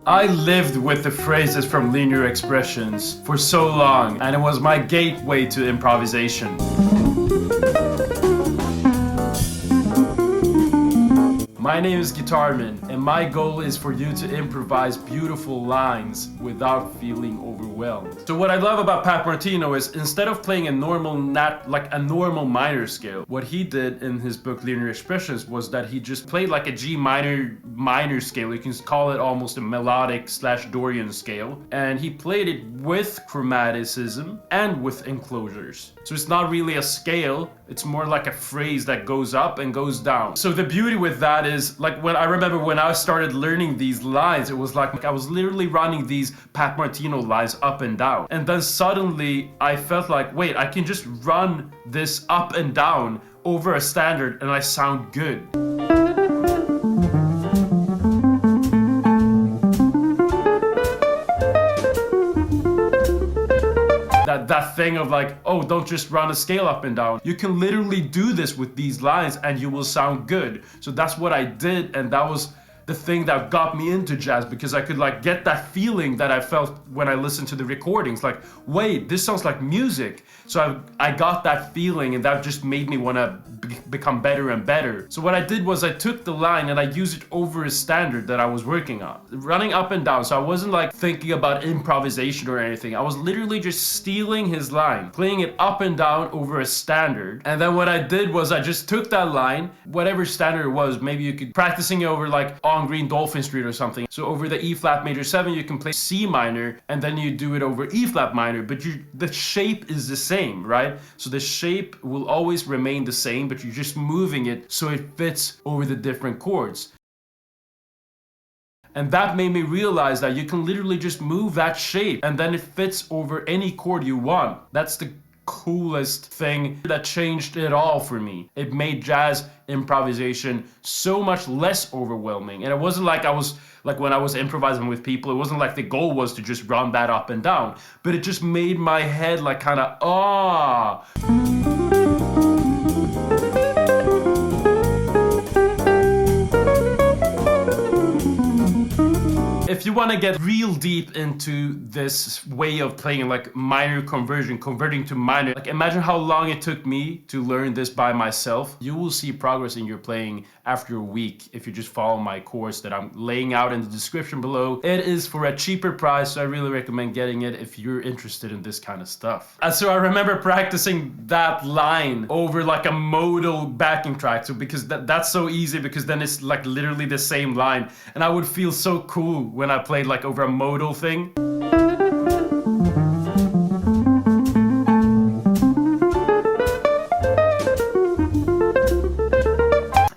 I lived with the phrases from linear expressions for so long, and it was my gateway to improvisation. My name is Guitarman, and my goal is for you to improvise beautiful lines without feeling overwhelmed. So what I love about Pat Martino is instead of playing a normal minor scale, what he did in his book Linear Expressions was that he just played like a G minor scale. You can call it almost a melodic / Dorian scale, and he played it with chromaticism and with enclosures. So it's not really a scale, it's more like a phrase that goes up and goes down. So the beauty with that is, like, when I started learning these lines, it was like I was literally running these Pat Martino lines up and down. And then suddenly I felt like, wait, I can just run this up and down over a standard and I sound good. That thing of like, oh, don't just run a scale up and down. You can literally do this with these lines and you will sound good. So that's what I did, and that was the thing that got me into jazz, because I could like get that feeling that I felt when I listened to the recordings, like, wait, this sounds like music. So I got that feeling, and that just made me want to become better and better. So what I did was I took the line and I used it over a standard that I was working on, running up and down. So I wasn't like thinking about improvisation or anything. I was literally just stealing his line, playing it up and down over a standard. And then what I did was I just took that line, whatever standard it was, maybe you could practicing it over like On Green Dolphin Street or something. So over the E flat major 7, you can play C minor, and then you do it over E flat minor, but the shape is the same, right? So the shape will always remain the same, but you're just moving it so it fits over the different chords. And that made me realize that you can literally just move that shape and then it fits over any chord you want. That's the coolest thing that changed it all for me. It made jazz improvisation so much less overwhelming. And it wasn't like I was like when I was improvising with people, it wasn't like the goal was to just run that up and down, but it just made my head like kind of If you want to get real deep into this way of playing, like minor converting to minor, like imagine how long it took me to learn this by myself. You will see progress in your playing after a week if you just follow my course that I'm laying out in the description below. It is for a cheaper price, so I really recommend getting it if you're interested in this kind of stuff. And so I remember practicing that line over like a modal backing track, so because that's so easy, because then it's like literally the same line, and I would feel so cool when I played like over a modal thing.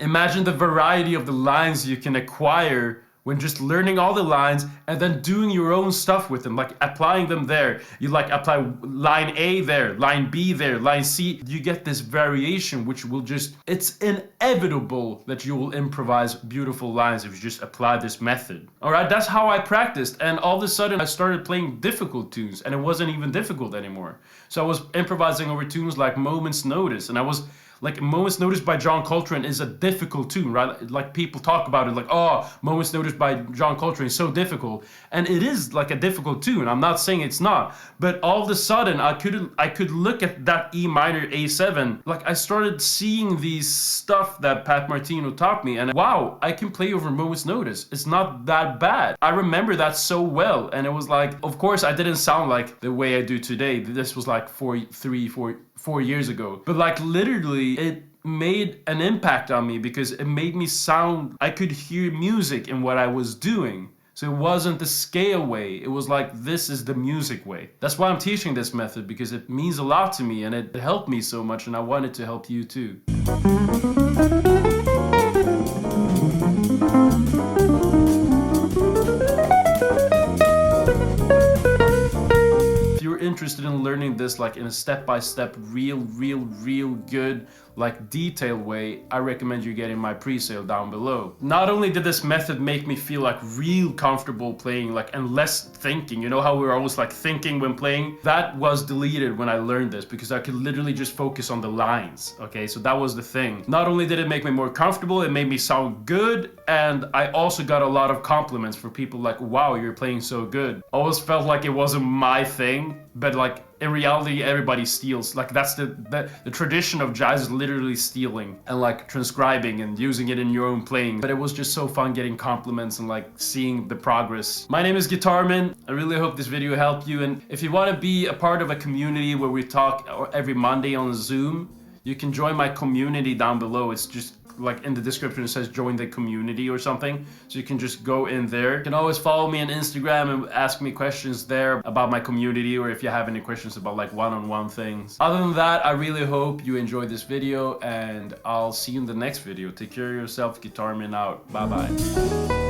Imagine the variety of the lines you can acquire when just learning all the lines and then doing your own stuff with them, like applying them there. You like apply line A there, line B there, line C. You get this variation, which will just, it's inevitable that you will improvise beautiful lines if you just apply this method. All right, that's how I practiced. And all of a sudden I started playing difficult tunes, and it wasn't even difficult anymore. So I was improvising over tunes like Moment's Notice, and I was like, Moment's Notice by John Coltrane is a difficult tune, right? Like people talk about it like, oh, Moment's Notice by John Coltrane is so difficult. And it is like a difficult tune. I'm not saying it's not. But all of a sudden, I could look at that E minor A7. Like I started seeing these stuff that Pat Martino taught me. And wow, I can play over Moment's Notice. It's not that bad. I remember that so well. And it was like, of course, I didn't sound like the way I do today. This was like 4 years ago. But like literally, it made an impact on me because it made me sound, I could hear music in what I was doing. So it wasn't the scale way, it was like, this is the music way. That's why I'm teaching this method, because it means a lot to me and it helped me so much, and I wanted to help you too. Interested in learning this like in a step-by-step real good like detailed way, I recommend you getting my pre-sale down below. Not only did this method make me feel like real comfortable playing, like, and less thinking, you know how we were always like thinking when playing? That was deleted when I learned this, because I could literally just focus on the lines, okay? So that was the thing. Not only did it make me more comfortable, it made me sound good, and I also got a lot of compliments for people like, wow, you're playing so good. Always felt like it wasn't my thing, but like in reality everybody steals. Like that's the tradition of jazz, is literally stealing and like transcribing and using it in your own playing. But it was just so fun getting compliments and like seeing the progress. My name is Guitarman. I really hope this video helped you, and if you want to be a part of a community where we talk every Monday on Zoom, you can join my community down below. It's just like in the description it says join the community or something, so you can just go in there. You can always follow me on Instagram and ask me questions there about my community, or if you have any questions about like one-on-one things. Other than that, I really hope you enjoyed this video, and I'll see you in the next video. Take care of yourself. Guitarman out. Bye bye.